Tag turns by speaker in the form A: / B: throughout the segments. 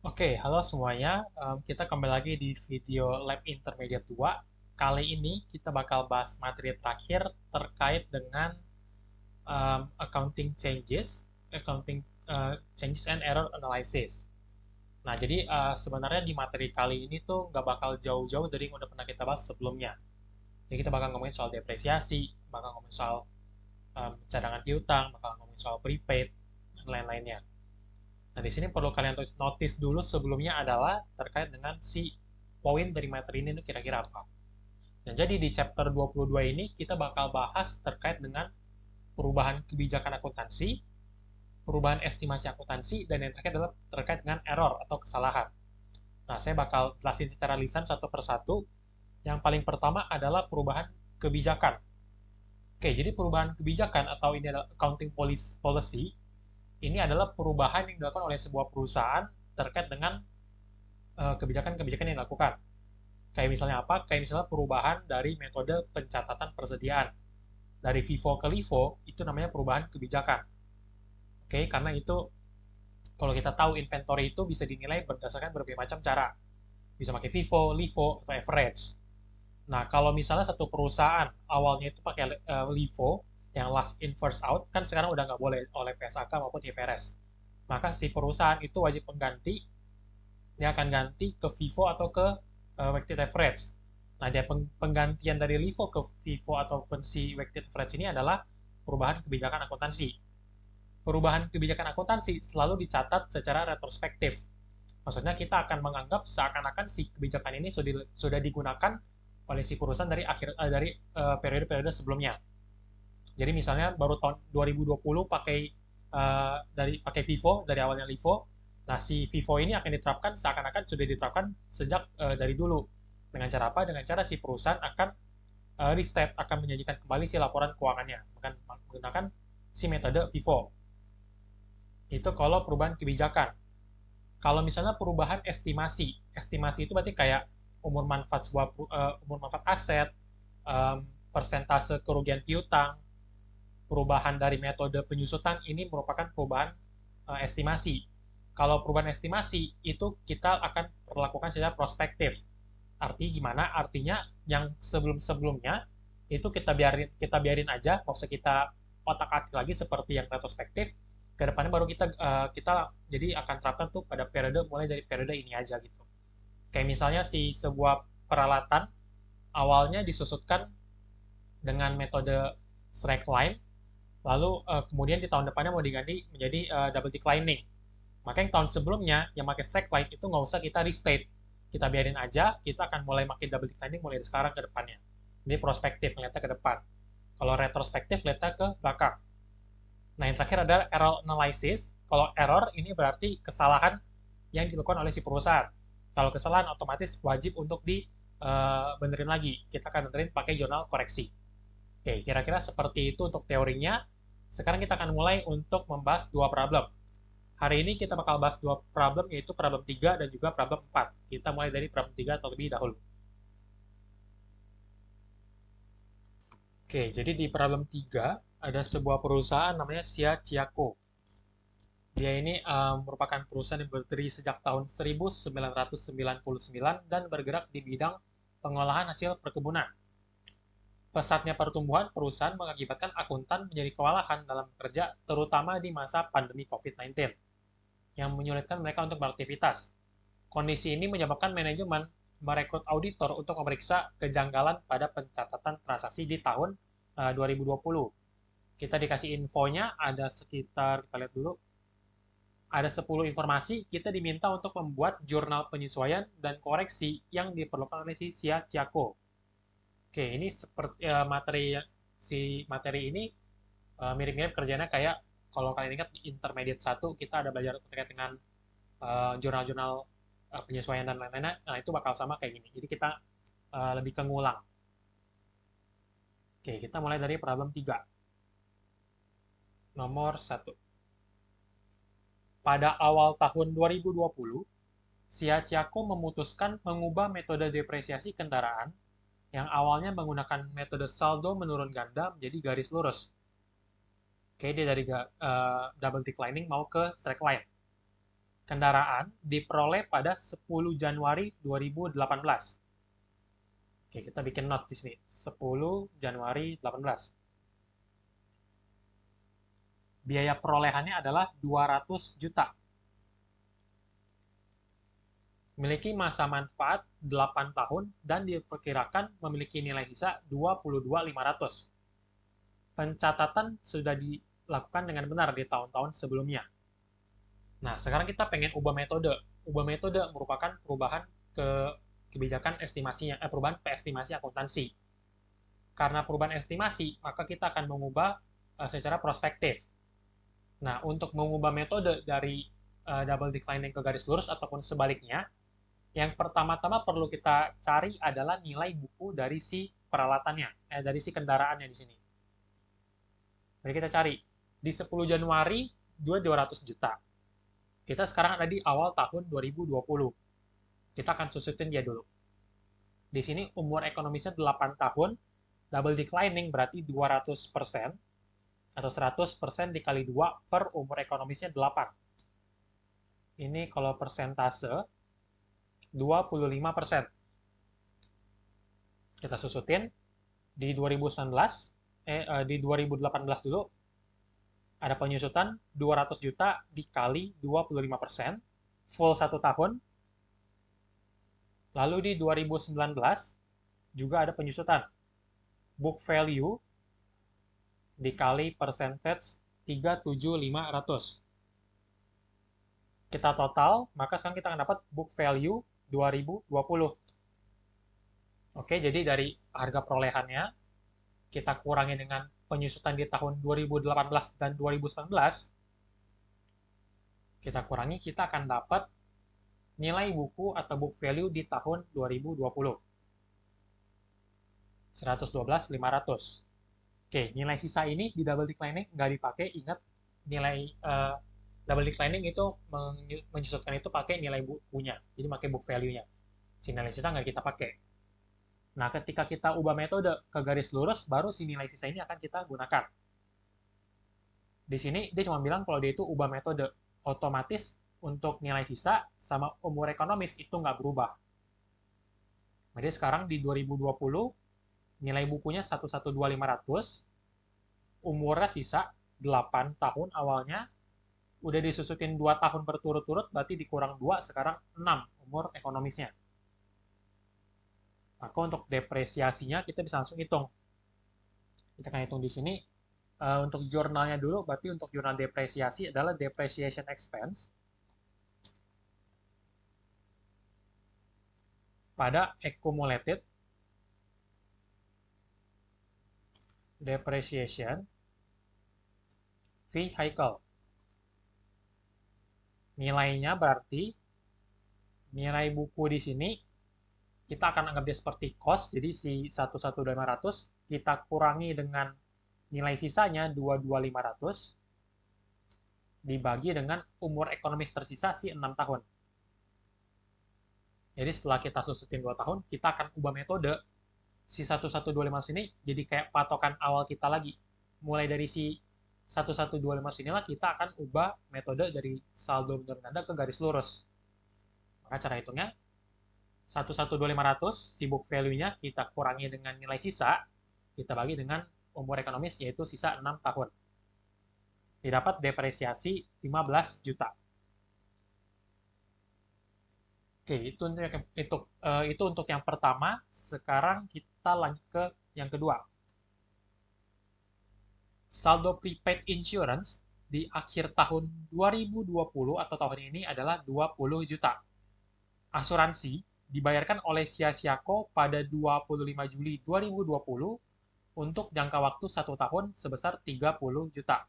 A: Oke, halo semuanya. Kita kembali lagi di video Lab Intermediate 2. Kali ini kita bakal bahas materi terakhir terkait dengan accounting changes, accounting changes and error analysis. Nah, jadi sebenarnya di materi kali ini tuh nggak bakal jauh-jauh dari yang udah pernah kita bahas sebelumnya. Jadi kita bakal ngomongin soal depresiasi, bakal ngomongin soal cadangan piutang, bakal ngomongin soal prepaid, dan lain-lainnya. Nah, di sini perlu kalian notice dulu sebelumnya adalah terkait dengan si poin dari materi ini itu kira-kira apa. Nah, jadi di chapter 22 ini kita bakal bahas terkait dengan perubahan kebijakan akuntansi, perubahan estimasi akuntansi, dan yang terakhir adalah terkait dengan error atau kesalahan. Nah, saya bakal jelasin secara lisan satu persatu. Yang paling pertama adalah perubahan kebijakan. Oke, jadi perubahan kebijakan atau ini adalah accounting policy, ini adalah perubahan yang dilakukan oleh sebuah perusahaan terkait dengan kebijakan-kebijakan yang dilakukan. Kayak misalnya apa? Kayak misalnya perubahan dari metode pencatatan persediaan. Dari FIFO ke LIFO, itu namanya perubahan kebijakan. Oke, karena itu kalau kita tahu inventory itu bisa dinilai berdasarkan berbagai macam cara. Bisa pakai FIFO, LIFO, atau average. Nah, kalau misalnya satu perusahaan awalnya itu pakai LIFO, yang last in first out, kan sekarang udah nggak boleh oleh PSAK maupun IFRS. Maka si perusahaan itu wajib mengganti, dia akan ganti ke FIFO atau ke weighted average. Nah, dia penggantian dari LIFO ke FIFO ataupun si weighted average ini adalah perubahan kebijakan akuntansi. Perubahan kebijakan akuntansi selalu dicatat secara retrospektif. Maksudnya kita akan menganggap seakan-akan si kebijakan ini sudah digunakan oleh si perusahaan dari periode-periode sebelumnya. Jadi misalnya baru tahun 2020 pakai FIFO dari awalnya LIFO. Nah, si FIFO ini akan diterapkan seakan-akan sudah diterapkan sejak dari dulu. Dengan cara apa? Dengan cara si perusahaan akan restate, akan menyajikan kembali si laporan keuangannya dengan menggunakan si metode FIFO. Itu kalau perubahan kebijakan. Kalau misalnya perubahan estimasi, estimasi itu berarti kayak umur manfaat aset, persentase kerugian piutang, perubahan dari metode penyusutan ini merupakan perubahan estimasi. Kalau perubahan estimasi itu kita akan perlakukan secara prospektif. Artinya gimana? Artinya yang sebelum-sebelumnya itu kita biarin aja, nggak usah kita otak-atik lagi seperti yang retrospektif. Kedepannya baru kita jadi akan terapkan tuh pada periode mulai dari periode ini aja gitu. Kayak misalnya si sebuah peralatan awalnya disusutkan dengan metode straight line, lalu kemudian di tahun depannya mau diganti menjadi double declining. Maka yang tahun sebelumnya yang pakai strike line itu nggak usah kita restate, kita biarin aja, kita akan mulai makin double declining mulai dari sekarang ke depannya. Ini prospektif, ngeliatnya ke depan. Kalau retrospektif, ngeliatnya ke belakang. Nah, yang terakhir adalah error analysis. Kalau error ini berarti kesalahan yang dilakukan oleh si perusahaan. Kalau kesalahan otomatis wajib untuk dibenerin lagi. Kita akan benerin pakai jurnal koreksi. Oke, kira-kira seperti itu untuk teorinya. Sekarang kita akan mulai untuk membahas dua problem. Hari ini kita bakal bahas dua problem, yaitu problem 3 dan juga problem 4. Kita mulai dari problem 3 terlebih dahulu. Oke, jadi di problem 3 ada sebuah perusahaan namanya Sia Chiako. Dia ini merupakan perusahaan yang berdiri sejak tahun 1999 dan bergerak di bidang pengolahan hasil perkebunan. Pesatnya pertumbuhan perusahaan mengakibatkan akuntan menjadi kewalahan dalam bekerja, terutama di masa pandemi COVID-19, yang menyulitkan mereka untuk beraktivitas. Kondisi ini menyebabkan manajemen merekrut auditor untuk memeriksa kejanggalan pada pencatatan transaksi di tahun 2020. Kita dikasih infonya ada sekitar, kita lihat dulu, ada 10 informasi, kita diminta untuk membuat jurnal penyesuaian dan koreksi yang diperlukan oleh si Sia Chiako. Oke, ini seperti materi ini mirip-mirip kerjanya kayak kalau kalian ingat di intermediate 1 kita ada belajar terkait dengan jurnal-jurnal penyesuaian dan lain-lainnya. Nah, itu bakal sama kayak gini. Jadi kita lebih ke ngulang. Oke, kita mulai dari problem 3. Nomor 1. Pada awal tahun 2020, Sia Chiako memutuskan mengubah metode depresiasi kendaraan yang awalnya menggunakan metode saldo menurun ganda menjadi garis lurus. Oke, dia dari double declining mau ke straight line. kendaraan diperoleh pada 10 Januari 2018. Oke, kita bikin note di sini. 10 Januari 18. Biaya perolehannya adalah 200 juta. Memiliki masa manfaat 8 tahun dan diperkirakan memiliki nilai sisa 22.500. Pencatatan sudah dilakukan dengan benar di tahun-tahun sebelumnya. Nah, sekarang kita pengen ubah metode. Ubah metode merupakan perubahan ke kebijakan estimasinya, perubahan ke estimasi akuntansi. Karena perubahan estimasi, maka kita akan mengubah secara prospektif. Nah, untuk mengubah metode dari double declining ke garis lurus ataupun sebaliknya, yang pertama-tama perlu kita cari adalah nilai buku dari si peralatannya, dari si kendaraannya di sini. Jadi kita cari di 10 Januari 200 juta. Kita sekarang ada di awal tahun 2020. Kita akan susutin dia dulu. Di sini umur ekonomisnya 8 tahun, double declining berarti 200%, atau 100% dikali 2 per umur ekonomisnya 8. Ini kalau persentase 25%. Kita susutin di 2019, di 2018 dulu ada penyusutan 200 juta dikali 25%, full 1 tahun. Lalu di 2019 juga ada penyusutan book value dikali percentage 37500. Kita total, maka sekarang kita akan dapat book value 2020. Oke, jadi dari harga perolehannya, kita kurangi dengan penyusutan di tahun 2018 dan 2019, kita kurangi, kita akan dapat nilai buku atau book value di tahun 2020. 112.500. Oke, nilai sisa ini di double declining nggak dipakai. Ingat, nilai double declining itu menyusutkan itu pakai nilai bukunya. Jadi pakai book value-nya. Si nilai sisa nggak kita pakai. Nah, ketika kita ubah metode ke garis lurus, baru si nilai sisa ini akan kita gunakan. Di sini dia cuma bilang kalau dia itu ubah metode. Otomatis untuk nilai sisa sama umur ekonomis itu nggak berubah. Jadi sekarang di 2020, nilai bukunya 112.500, umurnya sisa 8 tahun awalnya, udah disusutin 2 tahun berturut-turut, berarti dikurang 2, sekarang 6 umur ekonomisnya. Maka untuk depresiasinya kita bisa langsung hitung. Kita akan hitung di sini. Untuk jurnalnya dulu, berarti untuk jurnal depresiasi adalah depreciation expense pada accumulated depreciation vehicle. Nilainya berarti nilai buku di sini kita akan anggap dia seperti cost, jadi si 112.500 kita kurangi dengan nilai sisanya 22.500 dibagi dengan umur ekonomis tersisa si 6 tahun. Jadi setelah kita susutin 2 tahun, kita akan ubah metode si 112.500 ini jadi kayak patokan awal kita lagi. Mulai dari si 112.500 inilah kita akan ubah metode dari saldo menurut ganda ke garis lurus. Maka cara hitungnya 112.500 si book value-nya kita kurangi dengan nilai sisa, kita bagi dengan umur ekonomis yaitu sisa 6 tahun. Didapat depresiasi 15 juta. Oke, itu untuk yang pertama. Sekarang kita lanjut ke yang kedua. Saldo prepaid insurance di akhir tahun 2020 atau tahun ini adalah 20 juta. Asuransi dibayarkan oleh Siasiako pada 25 Juli 2020 untuk jangka waktu 1 tahun sebesar 30 juta.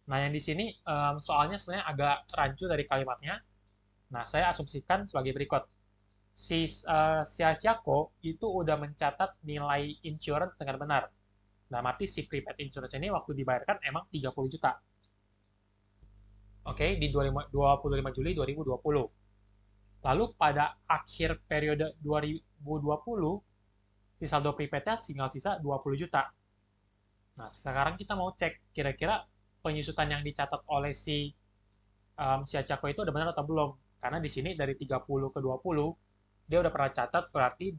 A: Nah, yang di sini soalnya sebenarnya agak rancu dari kalimatnya. Nah, saya asumsikan sebagai berikut. Si Siasiako itu udah mencatat nilai insurance dengan benar. Nah, arti si prepaid insurance ini waktu dibayarkan emang 30 juta. Oke, di 25 Juli 2020. Lalu pada akhir periode 2020, si saldo prepaidnya tinggal sisa 20 juta. Nah, sekarang kita mau cek kira-kira penyusutan yang dicatat oleh si si Acako itu udah benar atau belum. Karena di sini dari 30 ke 20, dia udah pernah catat berarti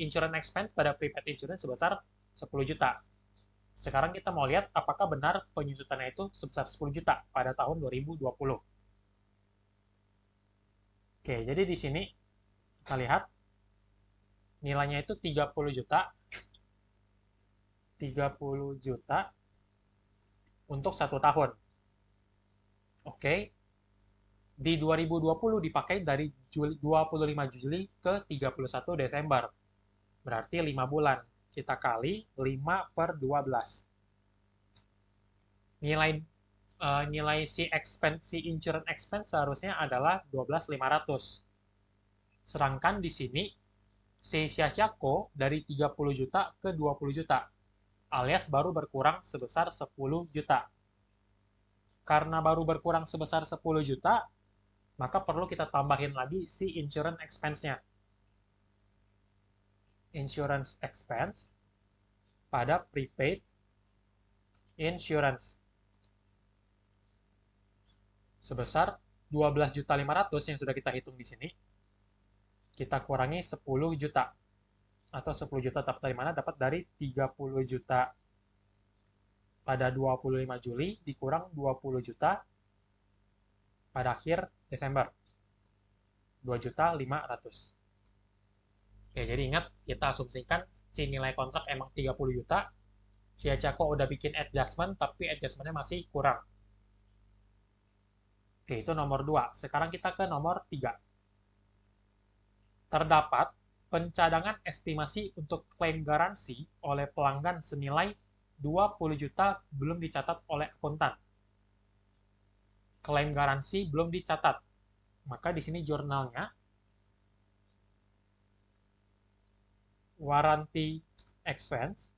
A: insurance expense pada prepaid insurance sebesar 10 juta. Sekarang kita mau lihat apakah benar penyusutannya itu sebesar 10 juta pada tahun 2020. Oke, jadi di sini kita lihat nilainya itu 30 juta, 30 juta untuk 1 tahun. Oke, di 2020 dipakai dari 25 Juli ke 31 Desember. Berarti 5 bulan. Kita kali 5 per 12. Nilai si insurance expense seharusnya adalah 12.500. Sedangkan di sini si Siaciako dari 30 juta ke 20 juta, alias baru berkurang sebesar 10 juta. Karena baru berkurang sebesar 10 juta, maka perlu kita tambahin lagi si insurance expense-nya. Insurance expense pada prepaid insurance sebesar 12.500 yang sudah kita hitung di sini, kita kurangi 10 juta. Atau 10 juta dapat dari mana? Dapat dari 30 juta pada 25 Juli dikurang 20 juta pada akhir Desember. 2.500.000. Oke, jadi ingat kita asumsikan si nilai kontrak emang 30 juta. Si Acako udah bikin adjustment, tapi adjustmentnya masih kurang. Oke, itu nomor 2. Sekarang kita ke nomor 3. Terdapat pencadangan estimasi untuk klaim garansi oleh pelanggan senilai 20 juta belum dicatat oleh akuntan. Klaim garansi belum dicatat. Maka di sini jurnalnya warranty expense.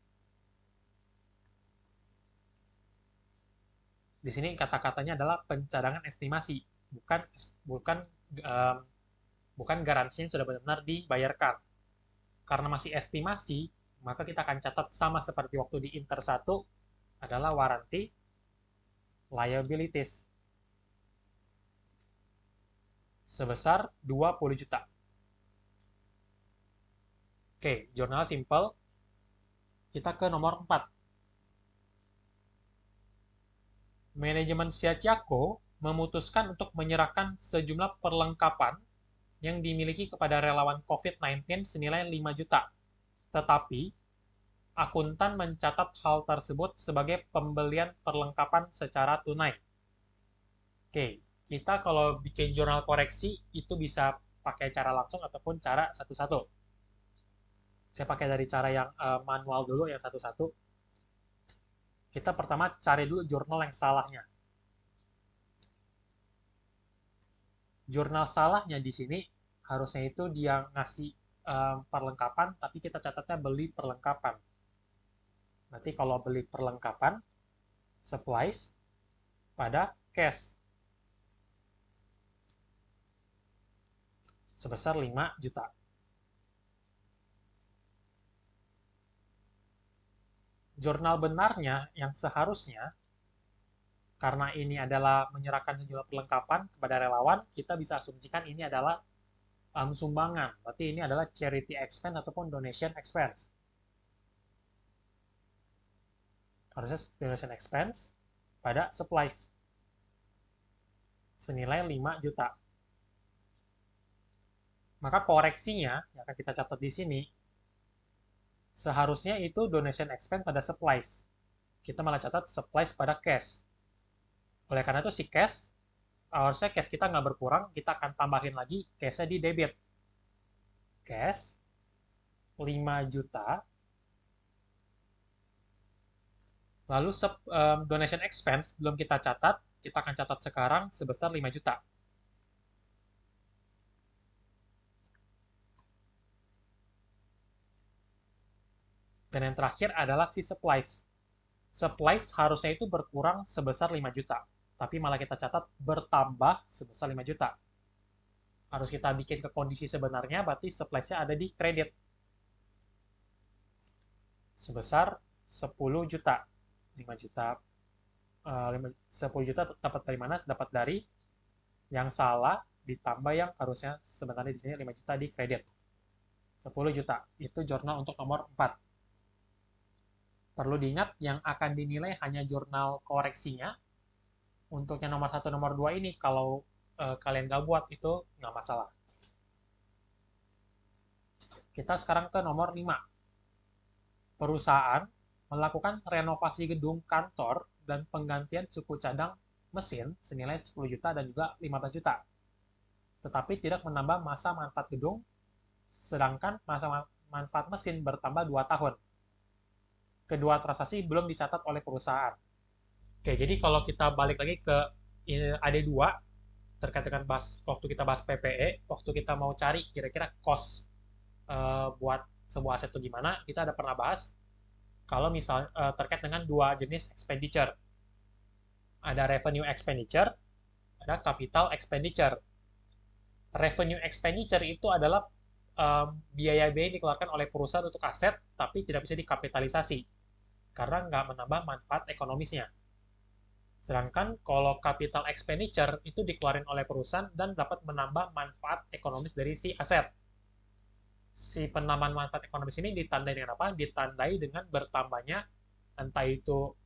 A: Di sini kata-katanya adalah pencadangan estimasi, bukan bukan um, bukan garansi yang sudah benar-benar dibayarkan. Karena masih estimasi, maka kita akan catat sama seperti waktu di Inter 1 adalah warranty liabilities sebesar 20 juta. Oke, jurnal simple. Kita ke nomor 4. Manajemen Siaciako memutuskan untuk menyerahkan sejumlah perlengkapan yang dimiliki kepada relawan COVID-19 senilai 5 juta. Tetapi, akuntan mencatat hal tersebut sebagai pembelian perlengkapan secara tunai. Oke, kita kalau bikin jurnal koreksi itu bisa pakai cara langsung ataupun cara satu-satu. Saya pakai dari cara yang manual dulu, yang satu-satu. Kita pertama cari dulu jurnal yang salahnya. Jurnal salahnya di sini harusnya itu dia ngasih perlengkapan, tapi kita catatnya beli perlengkapan. Nanti kalau beli perlengkapan, supplies pada cash sebesar 5 juta. Jurnal benarnya yang seharusnya, karena ini adalah menyerahkan sejumlah perlengkapan kepada relawan, kita bisa asumsikan ini adalah sumbangan. Berarti ini adalah charity expense ataupun donation expense. Harusnya donation expense pada supplies senilai 5 juta. Maka koreksinya yang akan kita catat di sini, seharusnya itu donation expense pada supplies. Kita malah catat supplies pada cash. Oleh karena itu si cash, harusnya cash kita nggak berkurang, kita akan tambahin lagi cash-nya di debit. Cash 5 juta. Lalu donation expense belum kita catat, kita akan catat sekarang sebesar 5 juta. Dan yang terakhir adalah si supplies. Supplies harusnya itu berkurang sebesar 5 juta. Tapi malah kita catat bertambah sebesar 5 juta. Harus kita bikin ke kondisi sebenarnya, berarti supplies-nya ada di kredit. Sebesar 10 juta. 5 juta 10 juta dapat dari mana? Dapat dari yang salah ditambah yang harusnya sebenarnya di sini 5 juta di kredit. 10 juta. Itu jurnal untuk nomor 4. Perlu diingat yang akan dinilai hanya jurnal koreksinya. Untuk yang nomor 1, nomor 2 ini kalau kalian nggak buat itu nggak masalah. Kita sekarang ke nomor 5. Perusahaan melakukan renovasi gedung kantor dan penggantian suku cadang mesin senilai 10 juta dan juga 15 juta. Tetapi tidak menambah masa manfaat gedung, sedangkan masa manfaat mesin bertambah 2 tahun. Kedua transaksi belum dicatat oleh perusahaan. Oke, jadi kalau kita balik lagi ke AD2, terkait dengan waktu kita bahas PPE, waktu kita mau cari kira-kira cost buat sebuah aset itu gimana, kita ada pernah bahas kalau misalnya terkait dengan dua jenis expenditure. Ada revenue expenditure, ada capital expenditure. Revenue expenditure itu adalah biaya-biaya yang dikeluarkan oleh perusahaan untuk aset, tapi tidak bisa dikapitalisasi, karena nggak menambah manfaat ekonomisnya. Sedangkan kalau capital expenditure itu dikeluarkan oleh perusahaan dan dapat menambah manfaat ekonomis dari si aset. Si penambahan manfaat ekonomis ini ditandai dengan apa? Ditandai dengan bertambahnya, entah itu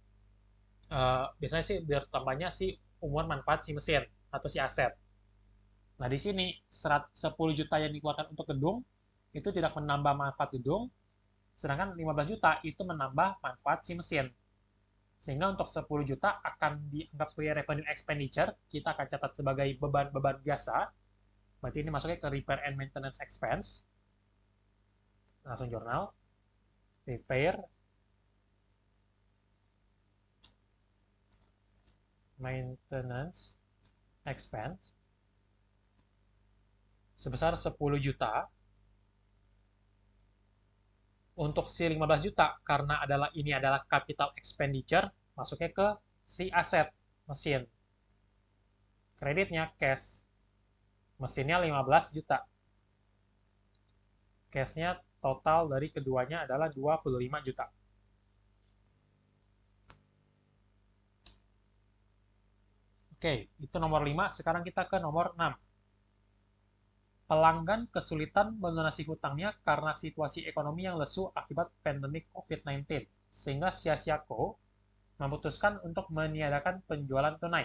A: biasanya sih bertambahnya si umur manfaat si mesin atau si aset. Nah, di sini 10 juta yang dikeluarkan untuk gedung itu tidak menambah manfaat gedung, sedangkan 15 juta itu menambah manfaat si mesin. Sehingga untuk 10 juta akan dianggap sebagai revenue expenditure, kita akan catat sebagai beban-beban biasa. Berarti ini masuknya ke repair and maintenance expense. Langsung jurnal. Repair, maintenance, expense. Sebesar 10 juta. Untuk si 15 juta, karena ini adalah capital expenditure, masuknya ke si aset, mesin. Kreditnya cash. Mesinnya 15 juta. Cashnya total dari keduanya adalah 25 juta. Oke, itu nomor 5. Sekarang kita ke nomor 6. Pelanggan kesulitan melunasi hutangnya karena situasi ekonomi yang lesu akibat pandemik COVID-19, sehingga Xiaxiaco memutuskan untuk meniadakan penjualan tunai.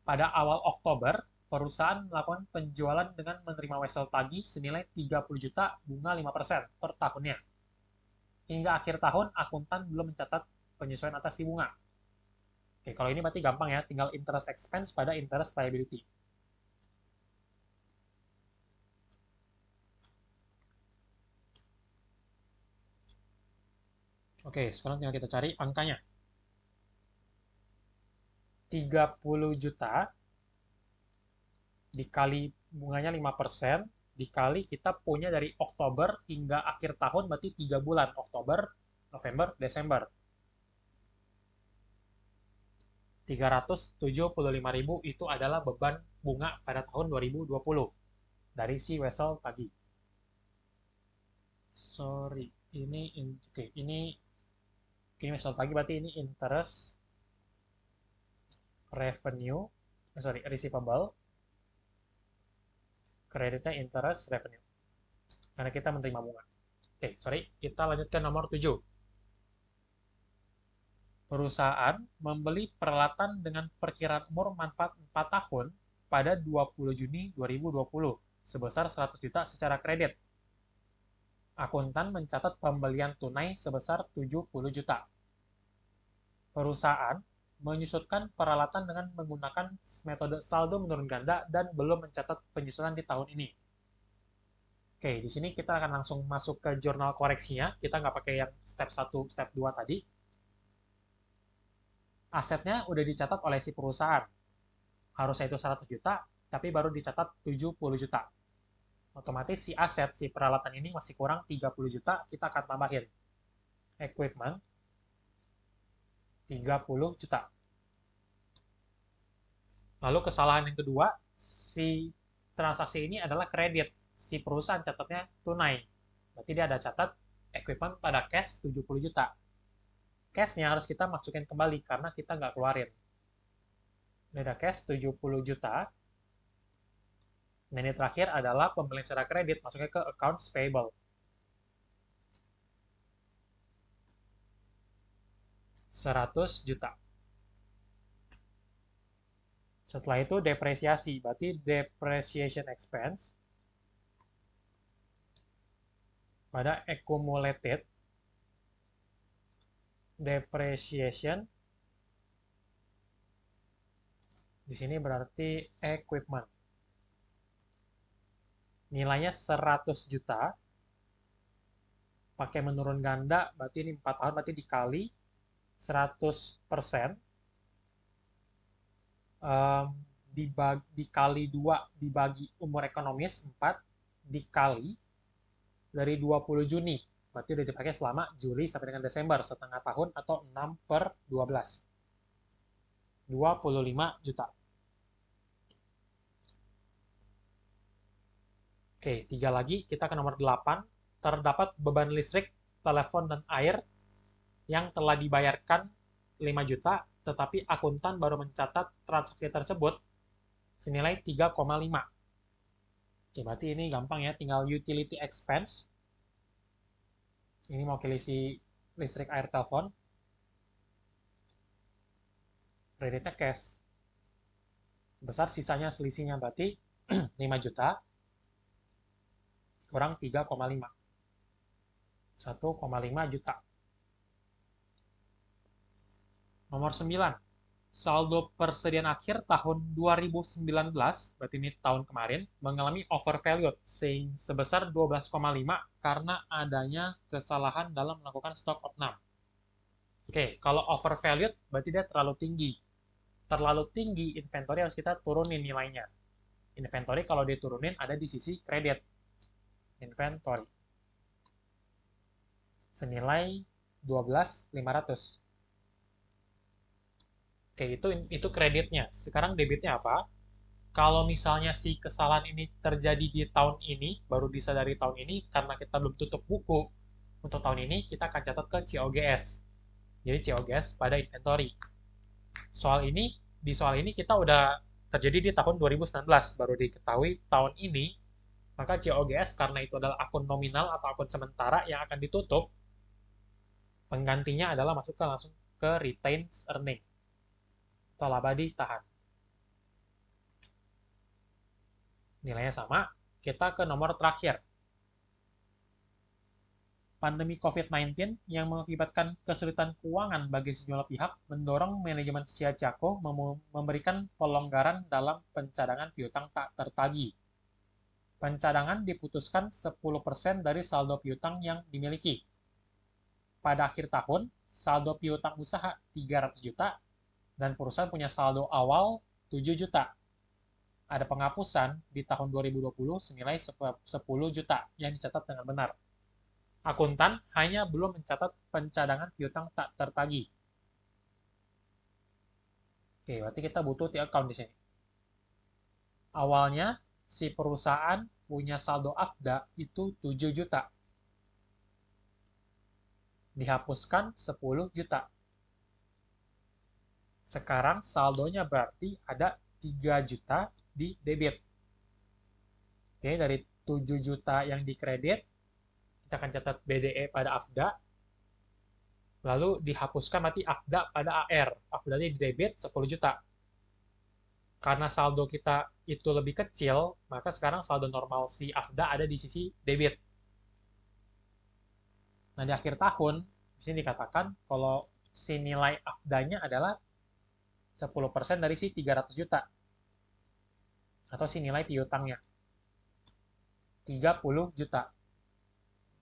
A: Pada awal Oktober, perusahaan melakukan penjualan dengan menerima wesel tagih senilai 30 juta bunga 5% per tahunnya. Hingga akhir tahun, akuntan belum mencatat penyesuaian atas si bunga. Oke, kalau ini berarti gampang ya, tinggal interest expense pada interest liability. Oke, sekarang tinggal kita cari angkanya. 30 juta dikali bunganya 5%, dikali kita punya dari Oktober hingga akhir tahun, berarti 3 bulan. Oktober, November, Desember. 375.000 itu adalah beban bunga pada tahun 2020 dari si wesel tadi. Sorry, ini wesel tadi berarti ini interest revenue, receivable, kreditnya interest revenue. Karena kita menerima bunga. Oke, kita lanjut ke nomor 7. Perusahaan membeli peralatan dengan perkiraan umur manfaat 4 tahun pada 20 Juni 2020 sebesar 100 juta secara kredit. Akuntan mencatat pembelian tunai sebesar 70 juta. Perusahaan menyusutkan peralatan dengan menggunakan metode saldo menurun ganda dan belum mencatat penyusutan di tahun ini. Oke, di sini kita akan langsung masuk ke jurnal koreksinya. Kita nggak pakai yang step 1, step 2 tadi. Asetnya udah dicatat oleh si perusahaan. Harusnya itu 100 juta, tapi baru dicatat 70 juta. Otomatis si aset, si peralatan ini masih kurang 30 juta, kita akan tambahin. Equipment, 30 juta. Lalu kesalahan yang kedua, si transaksi ini adalah kredit. Si perusahaan catatnya tunai. Berarti dia ada catat equipment pada cash 70 juta. Cash-nya harus kita masukin kembali karena kita nggak keluarin. Ini ada cash 70 juta. Nah, ini terakhir adalah pembelian secara kredit, masuknya ke accounts payable. 100 juta. Setelah itu depresiasi, berarti depreciation expense pada accumulated depreciation. Di sini berarti equipment. Nilainya 100 juta. Pakai menurun ganda, berarti ini 4 tahun, berarti dikali 100%. Dikali 2 dibagi umur ekonomis 4 dikali dari 20 Juni. Berarti udah dipakai selama Juli sampai dengan Desember, setengah tahun atau 6/12. 25 juta. Oke, 3 lagi. Kita ke nomor 8. Terdapat beban listrik, telepon, dan air yang telah dibayarkan 5 juta, tetapi akuntan baru mencatat transaksi tersebut senilai 3,5. Oke, berarti ini gampang ya, tinggal utility expense. Ini mau kilisi listrik, air, telepon. Kreditnya cash. Besar sisanya selisihnya berarti 5 juta kurang 3,5. 1,5 juta. Nomor 9. Saldo persediaan akhir tahun 2019, berarti ini tahun kemarin, mengalami overvalued sebesar 12,5 karena adanya kesalahan dalam melakukan stock opnam. Oke, kalau overvalued berarti dia terlalu tinggi. Terlalu tinggi, inventory harus kita turunin nilainya. Inventory kalau diturunin ada di sisi kredit. Inventory. Senilai 12.500. Oke, itu kreditnya. Sekarang debitnya apa? Kalau misalnya si kesalahan ini terjadi di tahun ini, baru disadari tahun ini, karena kita belum tutup buku untuk tahun ini, kita akan catat ke COGS. Jadi COGS pada inventory. Di soal ini kita udah terjadi di tahun 2019, baru diketahui tahun ini, maka COGS karena itu adalah akun nominal atau akun sementara yang akan ditutup, penggantinya adalah masuk langsung ke retained earning atau laba ditahan. Nilainya sama. Kita ke nomor terakhir. Pandemi COVID-19 yang mengakibatkan kesulitan keuangan bagi sejumlah pihak mendorong manajemen Siacaco memberikan pelonggaran dalam pencadangan piutang tak tertagih. Pencadangan diputuskan 10% dari saldo piutang yang dimiliki. Pada akhir tahun, saldo piutang usaha 300 juta dan perusahaan punya saldo awal 7 juta. Ada penghapusan di tahun 2020 senilai 10 juta yang dicatat dengan benar. Akuntan hanya belum mencatat pencadangan piutang tak tertagih. Oke, berarti kita butuh account di sini. Awalnya, si perusahaan punya saldo AFDA itu 7 juta. Dihapuskan 10 juta. Sekarang saldonya berarti ada 3 juta di debit. Oke, dari 7 juta yang dikredit, kita akan catat BDE pada AFDA, lalu dihapuskan berarti AFDA pada AR. AFDA di debit 10 juta. Karena saldo kita itu lebih kecil, maka sekarang saldo normal si AFDA ada di sisi debit. Nah, di akhir tahun, di sini dikatakan kalau si nilai AFDA-nya adalah 10% dari si 300 juta. Atau si nilai piutangnya. 30 juta.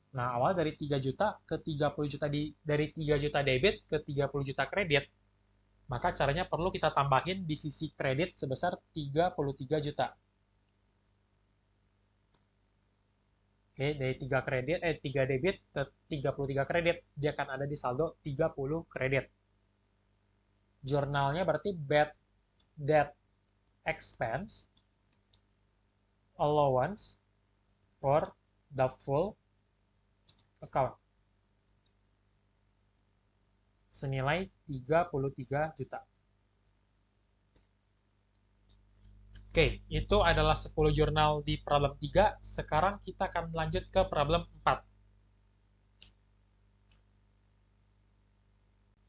A: Nah, awal dari 3 juta ke 30 juta dari 3 juta debit ke 30 juta kredit, maka caranya perlu kita tambahin di sisi kredit sebesar 33 juta. Oke, dari 3 debit ke 33 kredit, dia akan ada di saldo 30 kredit. Jurnalnya berarti bad debt expense allowance for doubtful account. senilai 33 juta. Oke, itu adalah 10 jurnal di problem 3. Sekarang kita akan lanjut ke problem 4.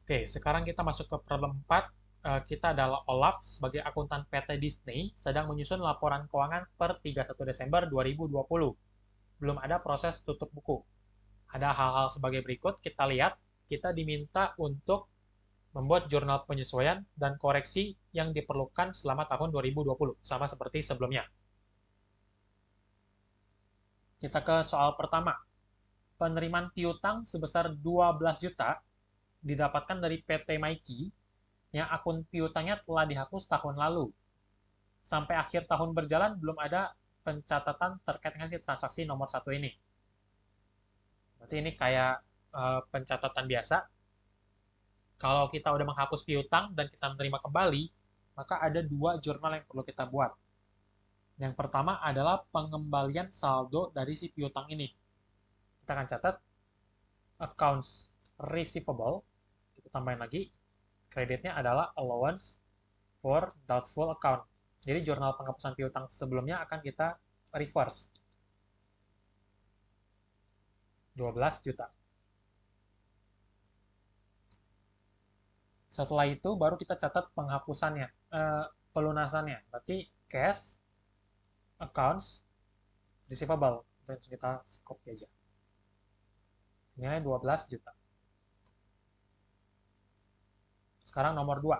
A: Oke, sekarang kita masuk ke problem 4. Kita adalah Olaf sebagai akuntan PT Disney sedang menyusun laporan keuangan per 31 Desember 2020. Belum ada proses tutup buku. Ada hal-hal sebagai berikut, kita lihat. Kita diminta untuk membuat jurnal penyesuaian dan koreksi yang diperlukan selama tahun 2020, sama seperti sebelumnya. Kita ke soal pertama. Penerimaan piutang sebesar 12 juta didapatkan dari PT Maiki yang akun piutangnya telah dihapus tahun lalu. Sampai akhir tahun berjalan belum ada pencatatan terkait dengan transaksi nomor 1 ini. Berarti ini kayak pencatatan biasa. Kalau kita udah menghapus piutang dan kita menerima kembali, maka ada 2 jurnal yang perlu kita buat. Yang pertama adalah pengembalian saldo dari si piutang ini. Kita akan catat accounts receivable, kita tambahin lagi, kreditnya adalah allowance for doubtful account. Jadi jurnal penghapusan piutang sebelumnya akan kita reverse. 12 juta. Setelah itu baru kita catat penghapusannya, pelunasannya. Berarti cash, accounts, receivable. Kita copy aja. Senilai 12 juta. Sekarang nomor 2.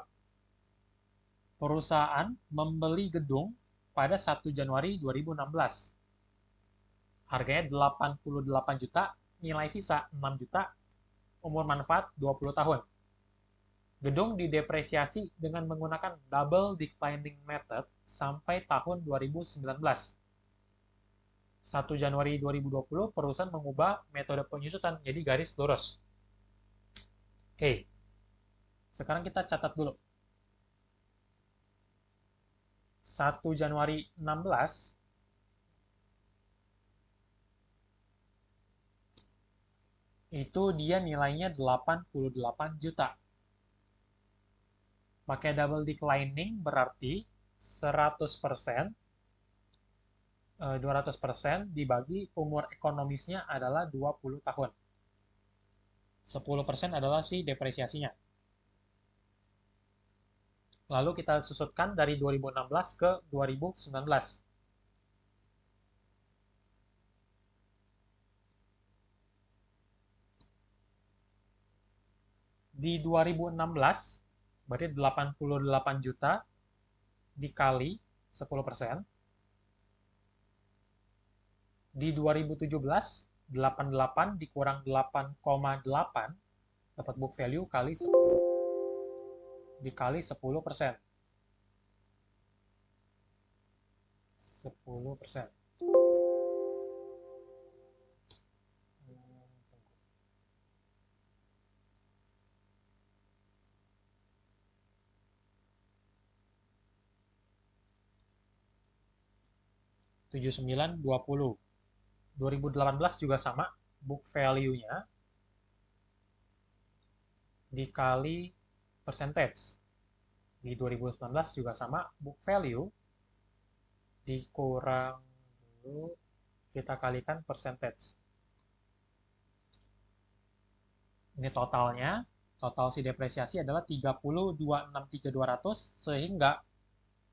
A: Perusahaan membeli gedung pada 1 Januari 2016. Harganya 88 juta, nilai sisa 6 juta, umur manfaat 20 tahun. Gedung didepresiasi dengan menggunakan double declining method sampai tahun 2019. 1 Januari 2020, perusahaan mengubah metode penyusutan jadi garis lurus. Oke, sekarang kita catat dulu. 1 Januari 16, itu dia nilainya 88 juta. Pakai double declining berarti 100%, 200% dibagi umur ekonomisnya adalah 20 tahun. 10% adalah si depresiasinya. Lalu kita susutkan dari 2016 ke 2019. Di 2016, berarti 88 juta dikali 10%. Di 2017, 88 dikurang 8,8 dapat book value kali 10 dikali 10%. 10%. 7920. 2018 juga sama, book value-nya dikali percentage. Di 2019 juga sama, book value dikurang dulu, kita kalikan percentage. Ini totalnya, total si depresiasi adalah 30.263.200, sehingga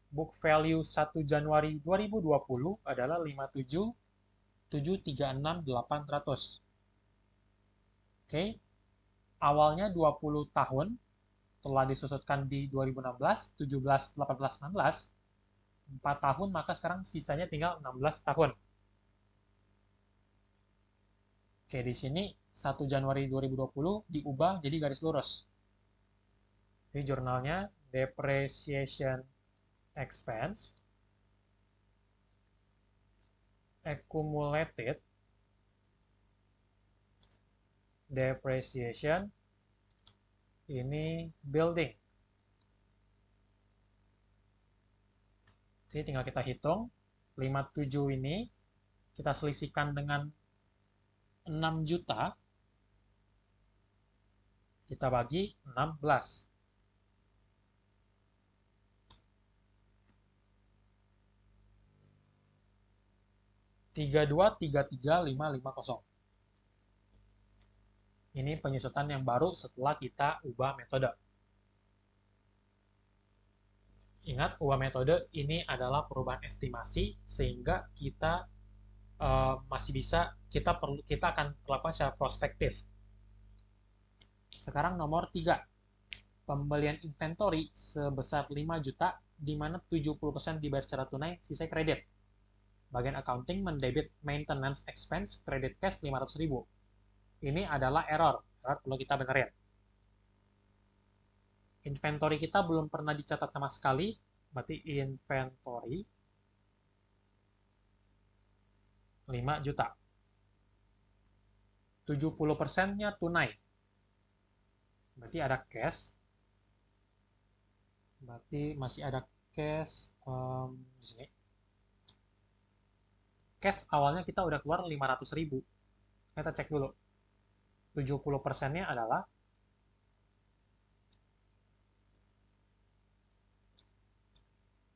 A: book value 1 Januari 2020 adalah 57.736.800. Oke, awalnya 20 tahun, telah disusutkan di 2016, 17, 18, 19, 4 tahun, maka sekarang sisanya tinggal 16 tahun. Oke, di sini 1 Januari 2020 diubah jadi garis lurus. Jadi jurnalnya depreciation expense accumulated depreciation ini building. Jadi tinggal kita hitung 57 ini kita selisihkan dengan 6 juta. Kita bagi 16. 3233.550. Ini penyusutan yang baru setelah kita ubah metode. Ingat, ubah metode ini adalah perubahan estimasi sehingga kita masih bisa kita akan melakukan secara prospektif. Sekarang nomor 3. Pembelian inventory sebesar 5 juta di mana 70% dibayar secara tunai, sisa kredit. Bagian accounting mendebit maintenance expense credit cash 500.000. Ini adalah error perlu kita benerin. Inventory kita belum pernah dicatat sama sekali, berarti inventory 5 juta. 70%-nya tunai. Berarti ada cash. Berarti masih ada cash di sini. Cash awalnya kita udah keluar 500.000. Kita cek dulu. 70%-nya adalah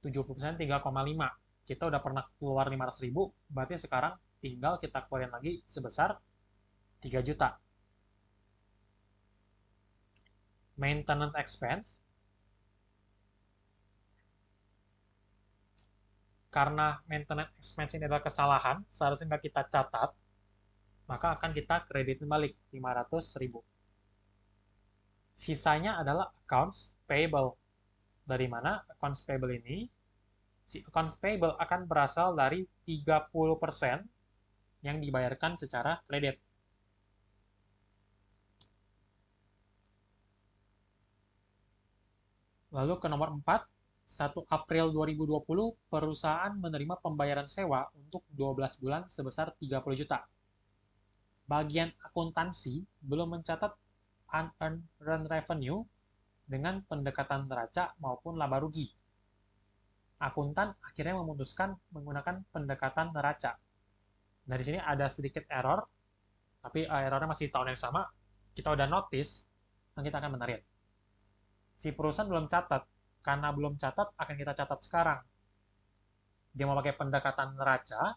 A: 70% 3,5. Kita udah pernah keluar 500.000, berarti sekarang tinggal kita keluarin lagi sebesar 3 juta. Maintenance expense, karena maintenance expense ini adalah kesalahan, seharusnya nggak kita catat, maka akan kita kreditin balik 500.000. Sisanya adalah accounts payable. Dari mana accounts payable ini? Si accounts payable akan berasal dari 30% yang dibayarkan secara kredit. Lalu ke nomor 4, 1 April 2020, perusahaan menerima pembayaran sewa untuk 12 bulan sebesar 30 juta. Bagian akuntansi belum mencatat unearned revenue dengan pendekatan neraca maupun laba rugi. Akuntan akhirnya memutuskan menggunakan pendekatan neraca. Dari sini ada sedikit error, tapi errornya masih tahun yang sama. Kita udah notice, dan kita akan benerin. Si perusahaan belum catat, karena belum catat akan kita catat sekarang. Dia mau pakai pendekatan neraca,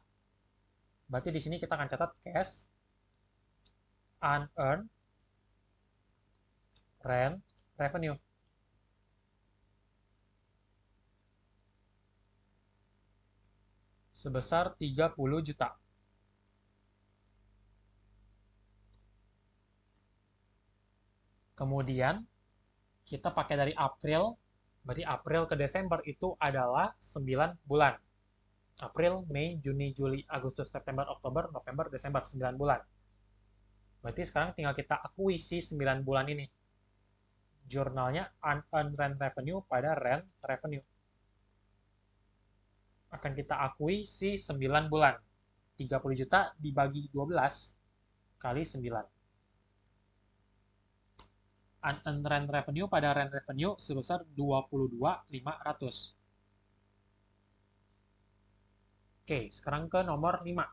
A: berarti di sini kita akan catat cash unearned rent revenue. Sebesar 30 juta. Kemudian kita pakai dari April, berarti April ke Desember itu adalah 9 bulan. April, Mei, Juni, Juli, Agustus, September, Oktober, November, Desember, 9 bulan. Berarti sekarang tinggal kita akui si 9 bulan ini. Jurnalnya unearned rent revenue pada rent revenue. Akan kita akui si 9 bulan. 30 juta dibagi 12 kali 9. Unearned rent revenue pada rent revenue sebesar 22.500. Oke, sekarang ke nomor 5.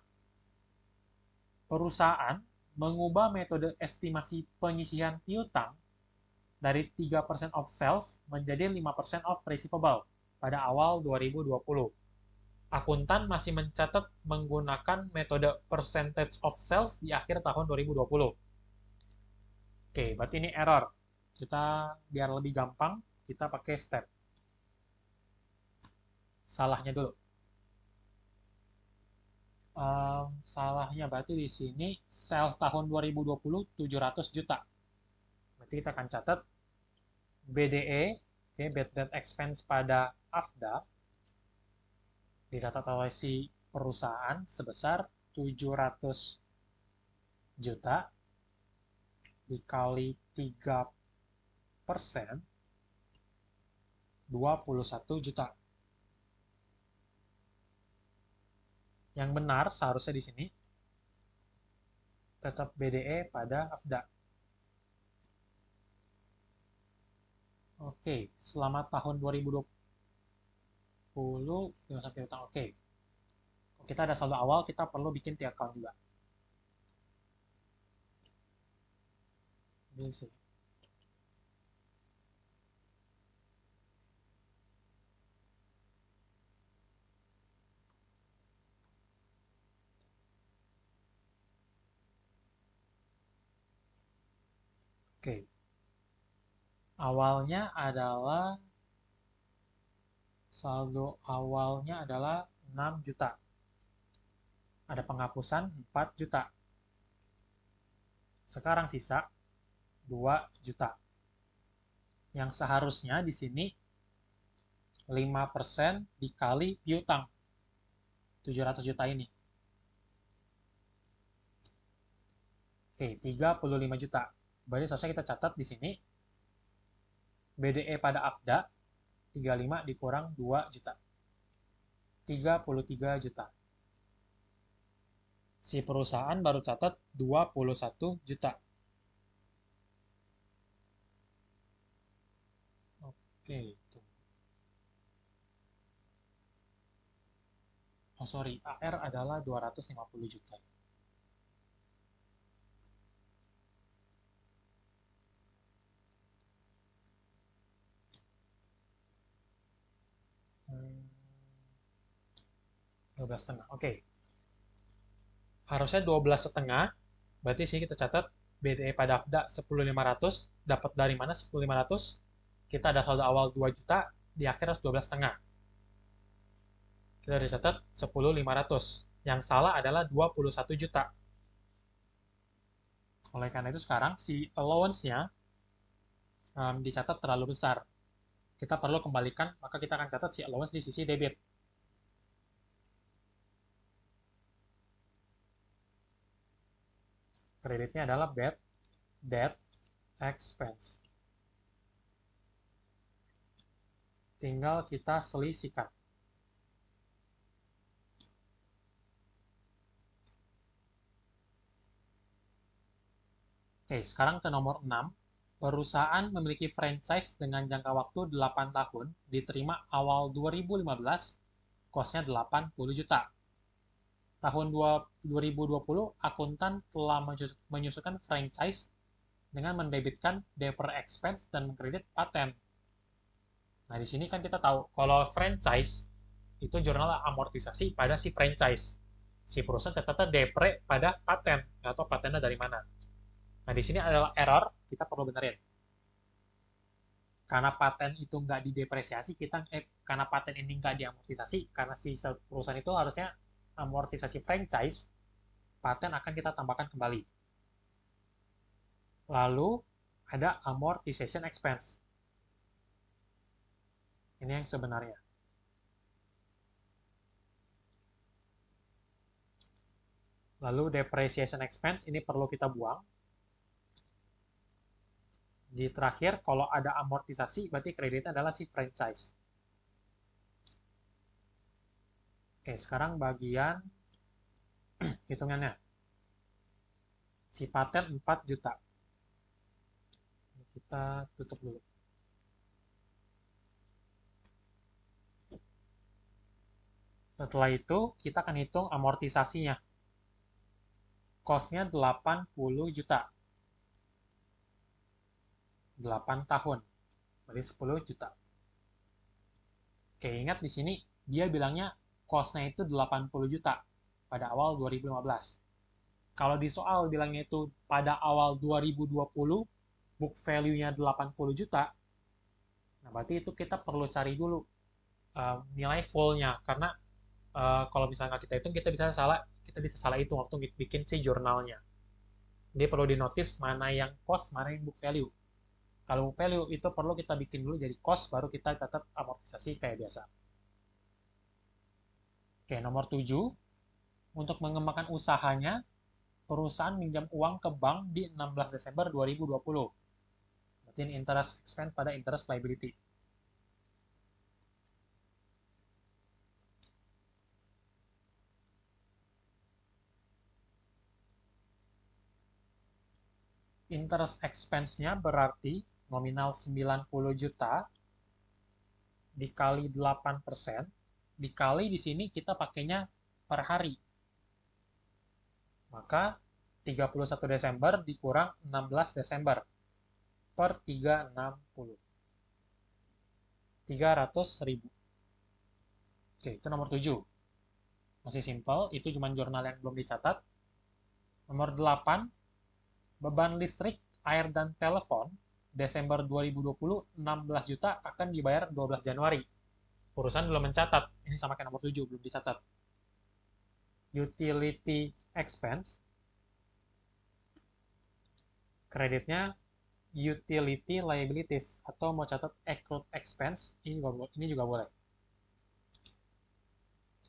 A: Perusahaan mengubah metode estimasi penyisihan piutang dari 3% of sales menjadi 5% of receivable pada awal 2020. Akuntan masih mencatat menggunakan metode percentage of sales di akhir tahun 2020. Oke, berarti ini error. Kita biar lebih gampang, kita pakai step. Salahnya dulu. Salahnya berarti di sini sales tahun 2020 700 juta. Berarti kita akan catat BDE, okay, bad debt expense pada AFDA, dicatat oleh si perusahaan sebesar 700 juta dikali 3%, 21 juta. Yang benar seharusnya di sini tetap BDE pada AFDA. Oke, selamat tahun 2020 sampai utang. Oke. Kita ada saldo awal, kita perlu bikin T account juga. Di sini. Oke, awalnya adalah saldo awalnya adalah 6 juta. Ada penghapusan 4 juta. Sekarang sisa 2 juta. Yang seharusnya di sini 5% dikali piutang 700 juta ini. Oke, 35 juta. Berarti seharusnya kita catat di sini BDE pada AFDA 35 dikurang 2 juta. 33 juta. Si perusahaan baru catat 21 juta. Oke, itu. Oh, sorry, AR adalah 250 juta. Hmm, 12,5. Oke. Harusnya 12,5. Berarti sini kita catat BDE pada AFDA 10.500. Dapat dari mana 10.500? Kita ada saldo awal 2 juta, di akhir harus 12,5. Kita udah catat 10.500. Yang salah adalah 21 juta. Oleh karena itu sekarang si allowance-nya dicatat terlalu besar. Kita perlu kembalikan, maka kita akan catat si allowance di sisi debit. Kreditnya adalah bad debt expense. Tinggal kita selisihkan. Oke, sekarang ke nomor 6. Perusahaan memiliki franchise dengan jangka waktu 8 tahun, diterima awal 2015, kosnya 80 juta. Tahun 2020, akuntan telah menyusulkan franchise dengan mendebitkan defer expense dan mengkredit paten. Nah, di sini kan kita tahu kalau franchise itu jurnal amortisasi pada si franchise. Si perusahaan ternyata depre pada paten, atau patennya dari mana. Nah, di sini adalah error, kita perlu benerin. Karena paten itu nggak didepresiasi, karena paten ini nggak diamortisasi, karena si perusahaan itu harusnya amortisasi franchise, paten akan kita tambahkan kembali. Lalu ada amortization expense. Ini yang sebenarnya. Lalu depreciation expense ini perlu kita buang. Di terakhir, kalau ada amortisasi, berarti kreditnya adalah si franchise. Oke, sekarang bagian hitungannya. Si paten 4 juta. Kita tutup dulu. Setelah itu, kita akan hitung amortisasinya. Cost-nya 80 juta. 8 tahun. Berarti 10 juta. Oke, ingat di sini dia bilangnya cost-nya itu 80 juta pada awal 2015. Kalau di soal bilangnya itu pada awal 2020, book value-nya 80 juta, nah berarti itu kita perlu cari dulu nilai full-nya. Karena kalau misalnya kita hitung, kita bisa salah hitung waktu bikin si jurnalnya. Jadi perlu dinotis mana yang cost, mana yang book value. Kalau book value itu perlu kita bikin dulu jadi cost, baru kita catat amortisasi kayak biasa. Oke, nomor 7. Untuk mengembangkan usahanya, perusahaan minjam uang ke bank di 16 Desember 2020. Berarti interest expense pada interest liability. Interest expense-nya berarti nominal 90 juta dikali 8%, dikali di sini kita pakainya per hari. Maka 31 Desember dikurang 16 Desember per 360. 300.000. Oke, itu nomor 7. Masih simpel, itu cuma jurnal yang belum dicatat. Nomor 8, beban listrik air dan telepon, Desember 2020 16 juta akan dibayar 12 Januari. Perusahaan belum mencatat, ini sama kayak nomor 7, belum dicatat. Utility expense, kreditnya utility liabilities, atau mau catat accrued expense, ini juga boleh.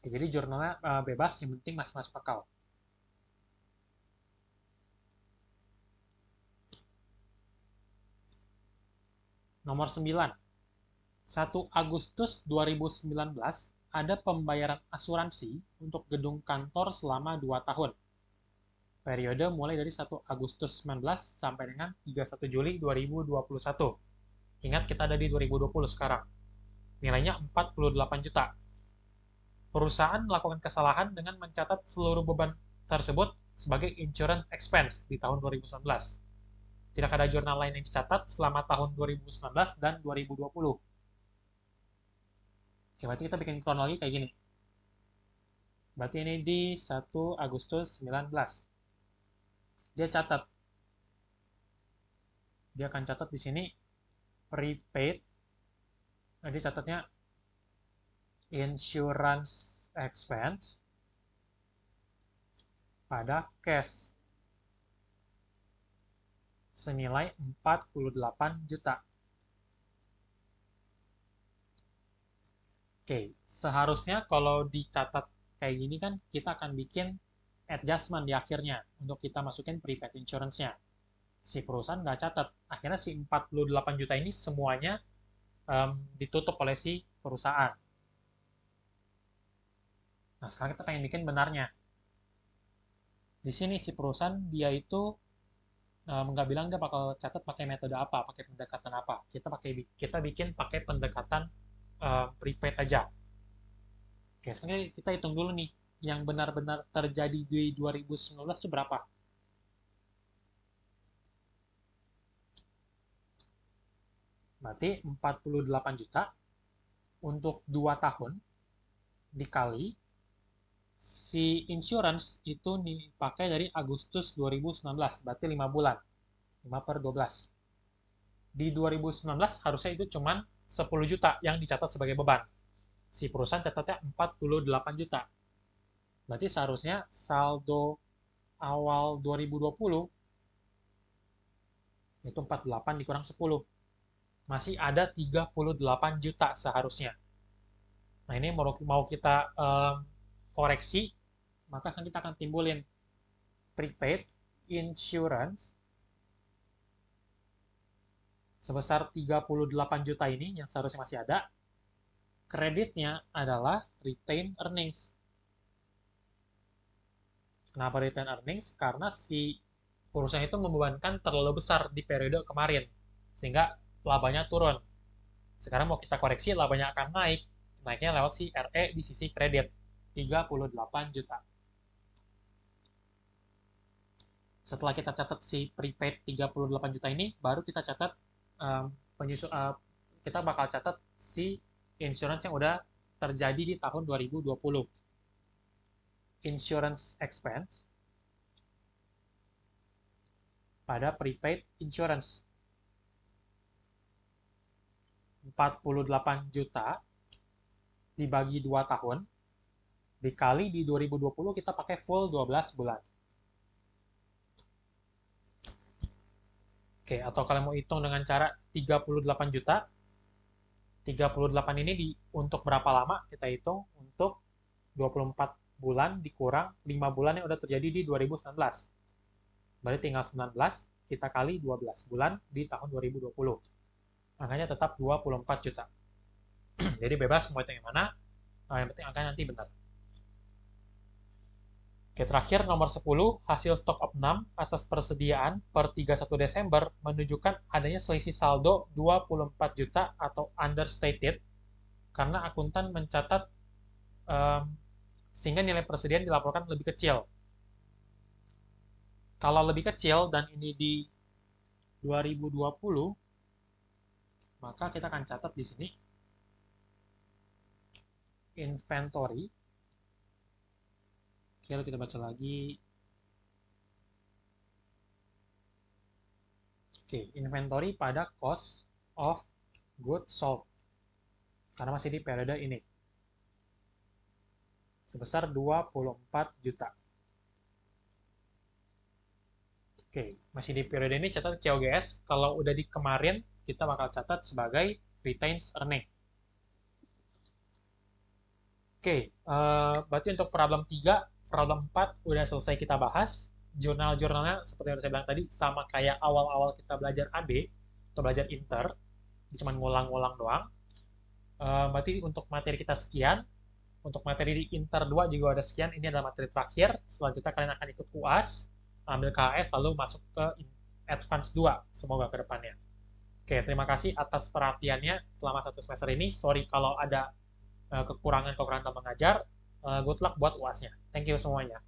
A: Oke, jadi jurnalnya bebas, yang penting masih masuk akal. Nomor 9. 1 Agustus 2019 ada pembayaran asuransi untuk gedung kantor selama 2 tahun. Periode mulai dari 1 Agustus 19 sampai dengan 31 Juli 2021. Ingat kita ada di 2020 sekarang. Nilainya 48 juta. Perusahaan melakukan kesalahan dengan mencatat seluruh beban tersebut sebagai insurance expense di tahun 2019. Tidak ada jurnal lain yang dicatat selama tahun 2019 dan 2020. Oke, berarti kita bikin kronologi kayak gini. Berarti ini di 1 Agustus 19. Dia catat. Dia akan catat di sini prepaid. Nah, dia catatnya insurance expense pada cash senilai 48 juta. Oke, seharusnya kalau dicatat kayak gini kan kita akan bikin adjustment di akhirnya untuk kita masukin prepaid insurance-nya. Si perusahaan nggak catat. Akhirnya si 48 juta ini semuanya ditutup oleh si perusahaan. Nah, sekarang kita pengen bikin benarnya. Di sini si perusahaan dia itu nggak bilang dia bakal catat pakai metode apa, pakai pendekatan apa. Kita bikin pakai pendekatan prepaid aja. Oke, sebenarnya kita hitung dulu nih, yang benar-benar terjadi di 2019 itu berapa? Berarti 48 juta untuk 2 tahun dikali si insurance itu dipakai dari Agustus 2019, berarti 5 bulan. 5 per 12. Di 2019 harusnya itu cuma 10 juta yang dicatat sebagai beban. Si perusahaan catatnya 48 juta. Berarti seharusnya saldo awal 2020 itu 48 dikurang 10. Masih ada 38 juta seharusnya. Nah, ini mau kita koreksi, maka kan kita akan timbulin prepaid insurance sebesar 38 juta ini yang seharusnya masih ada. Kreditnya adalah retained earnings. Kenapa retained earnings? Karena si perusahaan itu membebankan terlalu besar di periode kemarin, sehingga labanya turun. Sekarang mau kita koreksi, labanya akan naik. Naiknya lewat si RE di sisi kredit, 38 juta. Setelah kita catat si prepaid 38 juta ini, baru kita catat um, kita bakal catat si insurance yang udah terjadi di tahun 2020. Insurance expense pada prepaid insurance 48 juta dibagi 2 tahun dikali di 2020 kita pakai full 12 bulan. Oke, atau kalian mau hitung dengan cara 38 juta, 38 ini untuk berapa lama? Kita hitung untuk 24 bulan dikurang 5 bulan yang udah terjadi di 2019. Berarti tinggal 19 kita kali 12 bulan di tahun 2020. Angkanya tetap 24 juta. Jadi bebas mau hitung yang mana, yang penting angkanya nanti benar. Oke, terakhir nomor 10, hasil stock opnam atas persediaan per 31 Desember menunjukkan adanya selisih saldo 24 juta atau understated karena akuntan mencatat sehingga nilai persediaan dilaporkan lebih kecil. Kalau lebih kecil dan ini di 2020, maka kita akan catat di sini inventory. Oke, kita baca lagi. Oke, inventory pada cost of goods sold. Karena masih di periode ini. Sebesar 24 juta. Oke, masih di periode ini catat COGS. Kalau udah di kemarin, kita bakal catat sebagai retained earning. Oke, berarti untuk problem 3, problem 4 udah selesai kita bahas. Jurnal-jurnalnya seperti yang saya bilang tadi, sama kayak awal-awal kita belajar AB atau belajar inter, cuma ngulang-ngulang doang. Berarti untuk materi kita sekian. Untuk materi di inter 2 juga ada sekian. Ini adalah materi terakhir. Selanjutnya kalian akan ikut UAS, ambil KS, lalu masuk ke Advance 2. Semoga ke depannya. Oke, terima kasih atas perhatiannya selama 1 semester ini. Sorry kalau ada kekurangan-kekurangan dalam mengajar. Good luck buat UASnya. Thank you semuanya.